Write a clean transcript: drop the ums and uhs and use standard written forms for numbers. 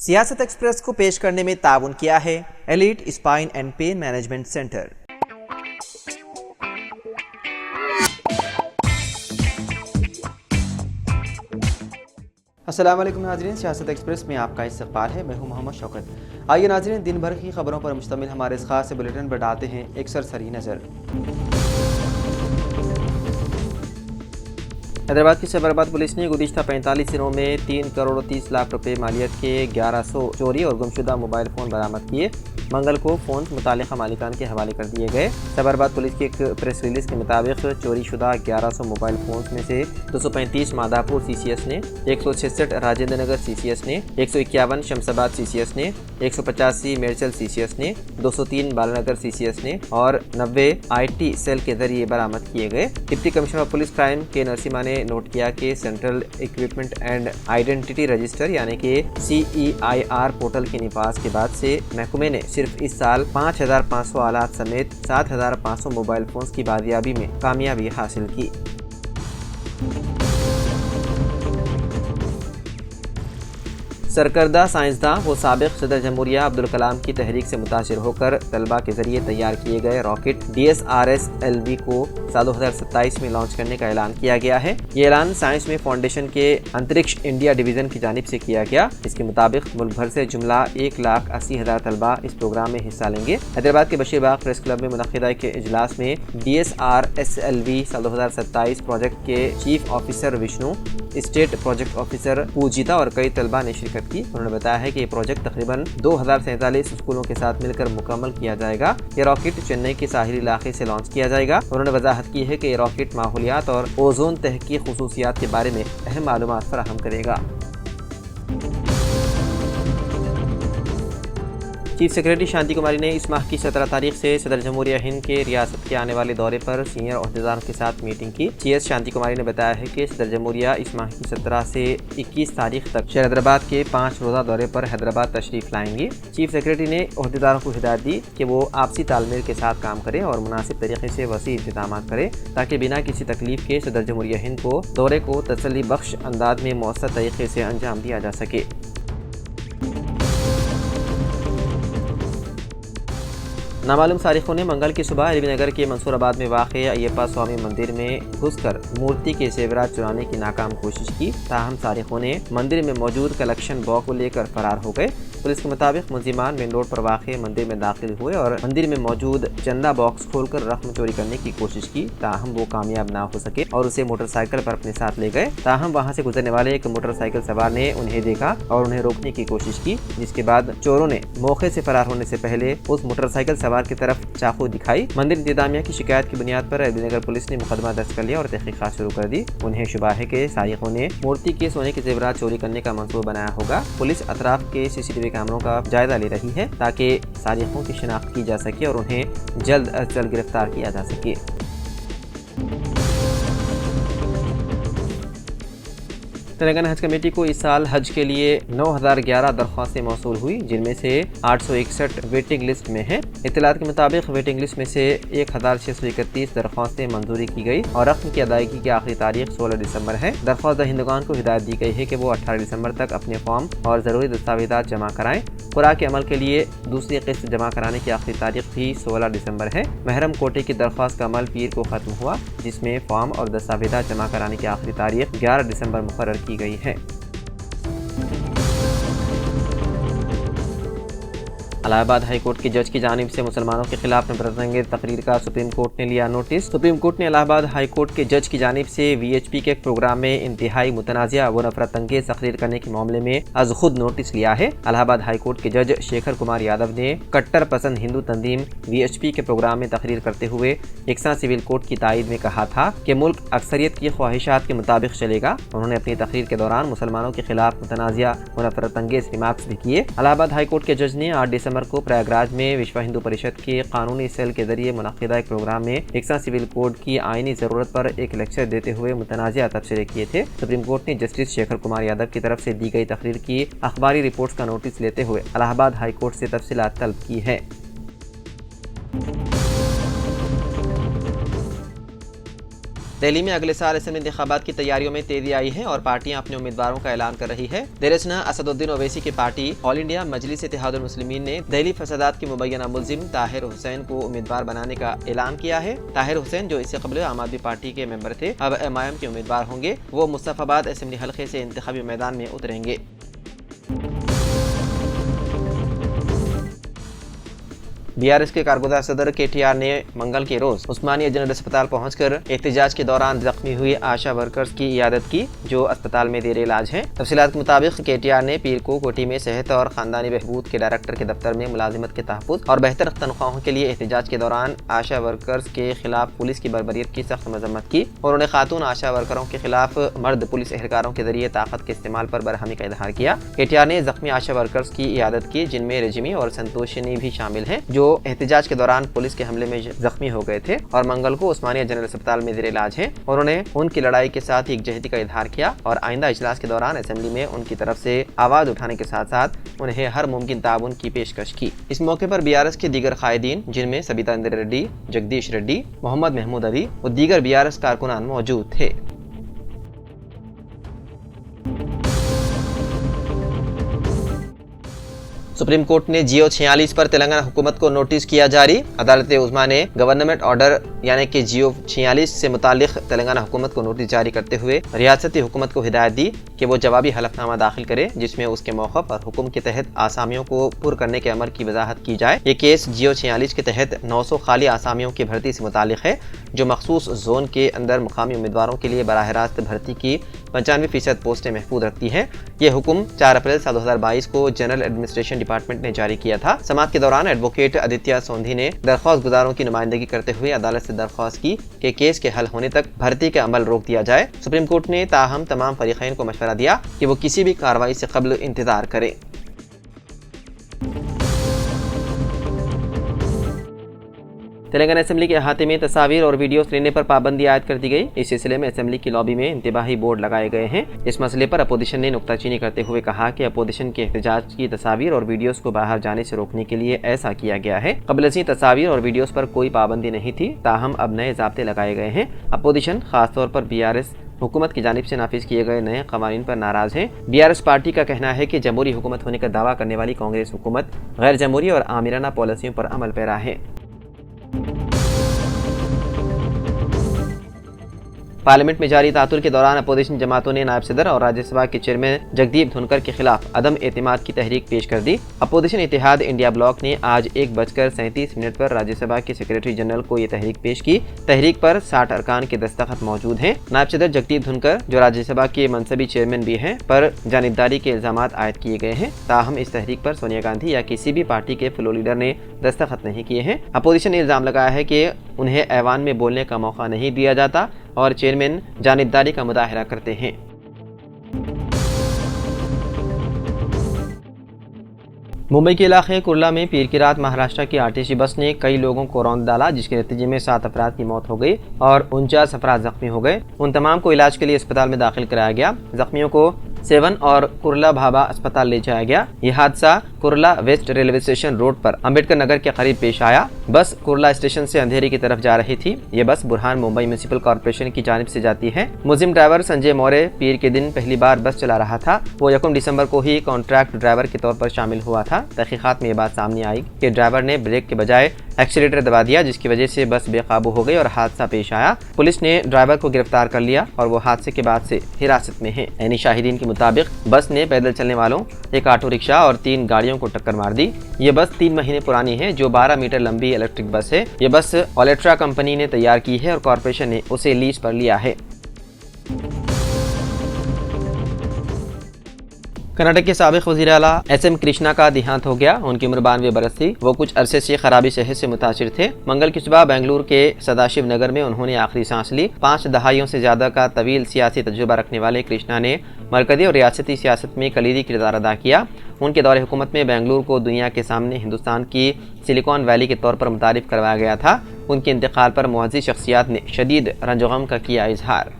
سیاست ایکسپریس کو پیش کرنے میں تعاون کیا ہے elite spine and pain management centre. السلام علیکم ناظرین، سیاست ایکسپریس میں آپ کا استقبال ہے۔ میں ہوں محمد شوکت۔ آئیے ناظرین، دن بھر کی خبروں پر مشتمل ہمارے اس خاص بلیٹن پر ڈالتے ہیں ایک سرسری نظر۔ حیدرآباد کی سائبرآباد پولیس نے گزشتہ 45 دنوں میں 3 کروڑ 30 لاکھ روپے مالیت کے 1100 چوری اور گمشدہ موبائل فون برآمد کیے۔ منگل کو فونز متعلقہ مالکان کے حوالے کر دیے گئے۔ سائبرآباد پولیس کی ایک پریس ریلیز کے مطابق چوری شدہ 1100 موبائل فونز میں سے 235 مادھاپور سی سی ایس نے، 166 راجندر نگر سی سی ایس نے، 151 شمس آباد سی سی ایس نے، 185 میرچل سی سی ایس نے، 203 بالانگر سی سی ایس نے اور 90 آئی ٹی سیل کے ذریعے برآمد کیے گئے۔ Deputy commissioner of police crime کے نرسیما نے نوٹ کیا کہ central equipment and identity register یعنی کہ CEIR پورٹل کے نفاذ کے بعد سے محکمے نے صرف اس سال 5500 آلات سمیت 7500 موبائل فونز کی بازیابی میں کامیابی حاصل کی۔ سرکردہ سائنسداں و سابق صدر جمہوریہ عبدالکلام کی تحریک سے متاثر ہو کر طلباء کے ذریعے تیار کیے گئے راکٹ DSRS-LV کو سال 2027 میں لانچ کرنے کا اعلان کیا گیا ہے۔ یہ اعلان سائنس میں فاؤنڈیشن کے انترکش انڈیا ڈویژن کی جانب سے کیا گیا۔ اس کے مطابق ملک بھر سے جملہ 1,80,000 طلباء اس پروگرام میں حصہ لیں گے۔ حیدرآباد کے بشیر باغ پریس کلب میں منعقدہ ایک اجلاس میں DSRS-LV سال 2027 پروجیکٹ کے chief officer Vishnu, state project officer Poojita اور کئی طلباء نے شرکت کی۔ انہوں نے بتایا ہے کہ یہ پروجیکٹ تقریباً 2047 اسکولوں کے ساتھ مل کر مکمل کیا جائے گا۔ یہ راکٹ چنئی کے ساحلی علاقے سے لانچ کیا جائے گا۔ انہوں نے وضاحت کی ہے کہ یہ راکٹ ماحولیات اور اوزون تہ کی خصوصیات کے بارے میں اہم معلومات فراہم کرے گا۔ چیف سیکرٹری شانتی کماری نے اس ماہ کی 17 تاریخ سے صدر جمہوریہ ہند کے ریاست کے آنے والے دورے پر سینئر عہدیداروں کے ساتھ میٹنگ کی۔ CS شانتی کماری نے بتایا ہے کہ صدر جمہوریہ اس ماہ کی 17 سے 21 تاریخ تک شہر حیدرآباد کے 5 روزہ دورے پر حیدرآباد تشریف لائیں گے۔ چیف سیکرٹری نے عہدیداروں کو ہدایت دی کہ وہ آپسی تال میل کے ساتھ کام کریں اور مناسب طریقے سے وسیع انتظامات کریں تاکہ بنا کسی تکلیف کے صدر جمہوریہ ہند کو دورے کو تسلی بخش انداز میں مؤثر طریقے سے انجام دیا جا سکے۔ نامعلوم سارقوں نے منگل کی صبح ایل بی نگر کے منصور آباد میں واقع ایپا سوامی مندر میں گھس کر مورتی کے زیورات چرانے کی ناکام کوشش کی، تاہم سارقوں نے مندر میں موجود کلیکشن باکس کو لے کر فرار ہو گئے۔ پولیس کے مطابق ملزمان مین روڈ پر واقع مندر میں داخل ہوئے اور مندر میں موجود چندہ باکس کھول کر رقم چوری کرنے کی کوشش کی، تاہم وہ کامیاب نہ ہو سکے اور اسے موٹر سائیکل پر اپنے ساتھ لے گئے۔ تاہم وہاں سے گزرنے والے ایک موٹر سائیکل سوار نے انہیں دیکھا اور انہیں روکنے کی کوشش کی، جس کے بعد چوروں نے موقع سے فرار ہونے سے پہلے اس موٹر سائیکل سوار کی طرف چاقو دکھائی۔ مندر انتظامیہ کی شکایت کی بنیاد پر ایل بی نگر پولیس نے مقدمہ درج کر لیا اور تحقیقات شروع کر دی۔ انہیں شبہ ہے کہ سارقوں نے مورتی کے سونے کے زیورات چوری کرنے کا منصوبہ بنایا ہوگا۔ پولیس اطراف کے CCTV کیمروں کا جائزہ لے رہی ہے تاکہ سارقوں کی شناخت کی جا سکے اور انہیں جلد از جلد گرفتار کیا جا سکے۔ تلنگانہ حج کمیٹی کو اس سال حج کے لیے 9011 درخواستیں موصول ہوئی، جن میں سے 861 ویٹنگ لسٹ میں ہیں۔ اطلاعات کے مطابق ویٹنگ لسٹ میں سے 1631 درخواستیں منظوری کی گئی اور رقم کی ادائیگی کی آخری تاریخ 16 دسمبر ہے۔ درخواست دہندگان کو ہدایت دی گئی ہے کہ وہ 18 دسمبر تک اپنے فارم اور ضروری دستاویزات جمع کرائیں۔ خوراک عمل کے لیے دوسری قسط جمع کرانے کی آخری تاریخ بھی 16 دسمبر ہے۔ محرم کوٹے کی درخواست کا عمل پیر کو ختم ہوا، جس میں فارم اور دستاویزات جمع کرانے کی آخری تاریخ 11 دسمبر مقرر کی گئی ہے۔ الہ آباد ہائی کورٹ کے جج کی جانب سے مسلمانوں کے خلاف نفرت انگیز تقریر کا سپریم کورٹ نے لیا نوٹس۔ سپریم کورٹ نے الہ آباد ہائی کورٹ کے جج کی جانب سے VHP کے ایک پروگرام میں انتہائی متنازعہ و نفرت انگیز تقریر کرنے کے معاملے میں از خود نوٹس لیا ہے۔ الہ آباد ہائی کورٹ کے جج شیکھر کمار یادو نے کٹر پسند ہندو تنظیم VHP کے پروگرام میں تقریر کرتے ہوئے یکساں سول کوڈ کی تائید میں کہا تھا کہ ملک اکثریت کی خواہشات کے مطابق چلے گا۔ انہوں نے اپنی تقریر کے دوران مسلمانوں کے خلاف متنازعہ و نفرت انگیز ریمارکس بھی کیے۔ الہ آباد ہائی کورٹ کے جج نے 8 دسمبر کو پریاگراج میں وشو ہندو پریشد کے قانونی سیل کے ذریعے منعقدہ ایک پروگرام میں یکساں سول کوڈ کی آئینی ضرورت پر ایک لیکچر دیتے ہوئے متنازعہ تبصرے کیے تھے۔ سپریم کورٹ نے جسٹس شیکھر کمار یادو کی طرف سے دی گئی تقریر کی اخباری رپورٹس کا نوٹس لیتے ہوئے الہ آباد ہائی کورٹ سے تفصیلات طلب کی ہے۔ دہلی میں اگلے سال اسمبلی انتخابات کی تیاریوں میں تیزی آئی ہے اور پارٹیاں اپنے امیدواروں کا اعلان کر رہی ہے۔ دیرشنا اسد الدین اویسی کی پارٹی آل انڈیا مجلس اتحاد المسلمین نے دہلی فسادات کے مبینہ ملزم طاہر حسین کو امیدوار بنانے کا اعلان کیا ہے۔ طاہر حسین جو اس سے قبل عام آدمی پارٹی کے ممبر تھے، اب MIM کے امیدوار ہوں گے۔ وہ مصطفی آباد اسمبلی حلقے سے انتخابی میدان میں اتریں گے۔ BRS کے کارگزار صدر KTR نے منگل کے روز عثمانیہ جنرل اسپتال پہنچ کر احتجاج کے دوران زخمی ہوئی آشا ورکرز کی عیادت کی جو اسپتال میں زیر علاج ہیں۔ تفصیلات کے مطابق KTR نے پیر کو کوٹھی میں صحت اور خاندانی بہبود کے ڈائریکٹر کے دفتر میں ملازمت کے تحفظ اور بہتر تنخواہوں کے لیے احتجاج کے دوران آشا ورکرز کے خلاف پولیس کی بربریت کی سخت مذمت کی۔ انہوں نے خاتون آشا ورکروں کے خلاف مرد پولیس اہلکاروں کے ذریعے طاقت کے استعمال پر برہمی کا اظہار کیا۔ KTR نے زخمی آشا ورکرز کی عیادت کی جن میں رجمی اور سنتوشنی بھی شامل ہیں جو احتجاج کے دوران پولیس کے حملے میں زخمی ہو گئے تھے اور منگل کو عثمانیہ جنرل اسپتال میں زیر علاج ہیں۔ انہوں نے ان کی لڑائی کے ساتھ یکجہتی کا اظہار کیا اور آئندہ اجلاس کے دوران اسمبلی میں ان کی طرف سے آواز اٹھانے کے ساتھ ساتھ انہیں ہر ممکن تعاون کی پیشکش کی۔ اس موقع پر BRS کے دیگر قائدین جن میں سبیتا اندر ریڈی، جگدیش ریڈی، محمد محمود علی اور دیگر BRS کارکنان موجود تھے۔ سپریم کورٹ نے جیو 46 پر تلنگانہ حکومت کو نوٹس کیا جاری۔ عدالت عظمیٰ نے گورنمنٹ آرڈر یعنی کہ جیو 46 سے متعلق تلنگانہ حکومت کو نوٹس جاری کرتے ہوئے ریاستی حکومت کو ہدایت دی کہ وہ جوابی حلف نامہ داخل کرے جس میں اس کے موقف اور حکم کے تحت آسامیوں کو پر کرنے کے عمل کی وضاحت کی جائے۔ یہ کیس جیو 46 کے تحت 900 خالی آسامیوں کی بھرتی سے متعلق ہے جو مخصوص زون کے اندر مقامی امیدواروں کے لیے براہ راست بھرتی کی 95% پوسٹیں محفوظ رکھتی ہیں۔ یہ حکم 4 اپریل 2022 کو جنرل ایڈمنسٹریشن ڈپارٹمنٹ نے جاری کیا تھا۔ سماعت کے دوران ایڈوکیٹ آدتیہ سوندھی نے درخواست گزاروں کی نمائندگی کرتے ہوئے عدالت سے درخواست کی کہ کیس کے حل ہونے تک بھرتی کا عمل روک دیا جائے۔ سپریم کورٹ نے تاہم تمام فریقین کو مشورہ دیا کہ وہ کسی بھی کارروائی سے قبل انتظار کریں۔ تلنگانہ اسمبلی کے احاطے میں تصاویر اور ویڈیوز لینے پر پابندی عائد کر دی گئی۔ اس سلسلے میں اسمبلی کی لابی میں انتباہی بورڈ لگائے گئے ہیں۔ اس مسئلے پر اپوزیشن نے نکتہ چینی کرتے ہوئے کہا کہ اپوزیشن کے احتجاج کی تصاویر اور ویڈیوز کو باہر جانے سے روکنے کے لیے ایسا کیا گیا ہے۔ قبل ازیں تصاویر اور ویڈیوز پر کوئی پابندی نہیں تھی، تاہم اب نئے ضابطے لگائے گئے ہیں۔ اپوزیشن خاص طور پر BRS حکومت کی جانب سے نافذ کیے گئے نئے قوانین پر ناراض ہیں۔ BRS پارٹی کا کہنا ہے کہ جمہوری حکومت ہونے کا دعویٰ کرنے والی کانگریس حکومت غیر جمہوری اور آمرانہ پالیسیوں پر عمل پیرا ہے۔ پارلیمنٹ میں جاری تعطل کے دوران اپوزیشن جماعتوں نے نائب صدر اور راجیہ سبھا کے چیئرمین جگدیپ دھنکر کے خلاف عدم اعتماد کی تحریک پیش کر دی۔ اپوزیشن اتحاد انڈیا بلاک نے آج 1:37 پر راجیہ سبھا کے سیکریٹری جنرل کو یہ تحریک پیش کی۔ تحریک پر 60 ارکان کے دستخط موجود ہیں۔ نائب صدر جگدیپ دھنکر جو راجیہ سبھا کے منصبی چیئرمین بھی ہیں پر جانبداری کے الزامات عائد کیے گئے ہیں، تاہم اس تحریک پر سونیا گاندھی یا کسی بھی پارٹی کے فلور لیڈر نے دستخط نہیں کیے ہیں۔ اپوزیشن نے الزام لگایا ہے کہ انہیں ایوان میں بولنے کا موقع نہیں دیا جاتا اور چیئرمین جانبداری کا مظاہرہ کرتے ہیں۔ ممبئی کے علاقے کرلا میں پیر کی رات مہاراشٹر کی RTC بس نے کئی لوگوں کو روند ڈالا جس کے نتیجے میں 7 افراد کی موت ہو گئی اور 49 افراد زخمی ہو گئے۔ ان تمام کو علاج کے لیے اسپتال میں داخل کرایا گیا۔ زخمیوں کو سیون اور کرلا بھابا اسپتال لے جایا گیا۔ یہ حادثہ کرلا ویسٹ ریلوے اسٹیشن روڈ پر امبیڈکر نگر کے قریب پیش آیا۔ بس کرلا اسٹیشن سے اندھیری کی طرف جا رہی تھی۔ یہ بس برہان ممبئی میونسپل کارپوریشن کی جانب سے جاتی ہے۔ ملزم ڈرائیور سنجے مورے پیر کے دن پہلی بار بس چلا رہا تھا۔ وہ 1 دسمبر کو ہی کانٹریکٹ ڈرائیور کے طور پر شامل ہوا تھا۔ تحقیقات میں یہ بات سامنے آئی کہ ڈرائیور نے بریک کے بجائے ایکسیلیٹر دبا دیا جس کی وجہ سے بس بے قابو ہو گئی اور حادثہ پیش آیا۔ پولیس نے ڈرائیور کو گرفتار کر لیا اور وہ حادثے کے بعد سے حراست میں ہے۔ عینی شاہدین کے مطابق بس نے پیدل چلنے والوں، ایک آٹو رکشہ اور 3 گاڑیوں کو ٹکر مار دی۔ یہ بس 3 مہینے پرانی ہے جو 12 میٹر لمبی الیکٹرک بس ہے۔ یہ بس اولیٹرا کمپنی نے تیار کی ہے اور کارپوریشن نے اسے لیز پر لیا ہے۔ کرناٹک کے سابق وزیر اعلیٰ SM کرشنا کا دیہانت ہو گیا۔ ان کی عمر 92 برس تھی۔ وہ کچھ عرصے سے خرابی صحت سے متاثر تھے۔ منگل کی صبح بنگلور کے سداشیو نگر میں انہوں نے آخری سانس لی۔ 5 دہائیوں سے زیادہ کا طویل سیاسی تجربہ رکھنے والے کرشنا نے مرکزی اور ریاستی سیاست میں کلیدی کردار ادا کیا۔ ان کے دور حکومت میں بنگلور کو دنیا کے سامنے ہندوستان کی سلیکان ویلی کے طور پر متعارف کروایا گیا تھا۔ ان کے انتقال پر معزز شخصیات نے شدید رنج و غم کا کیا اظہار۔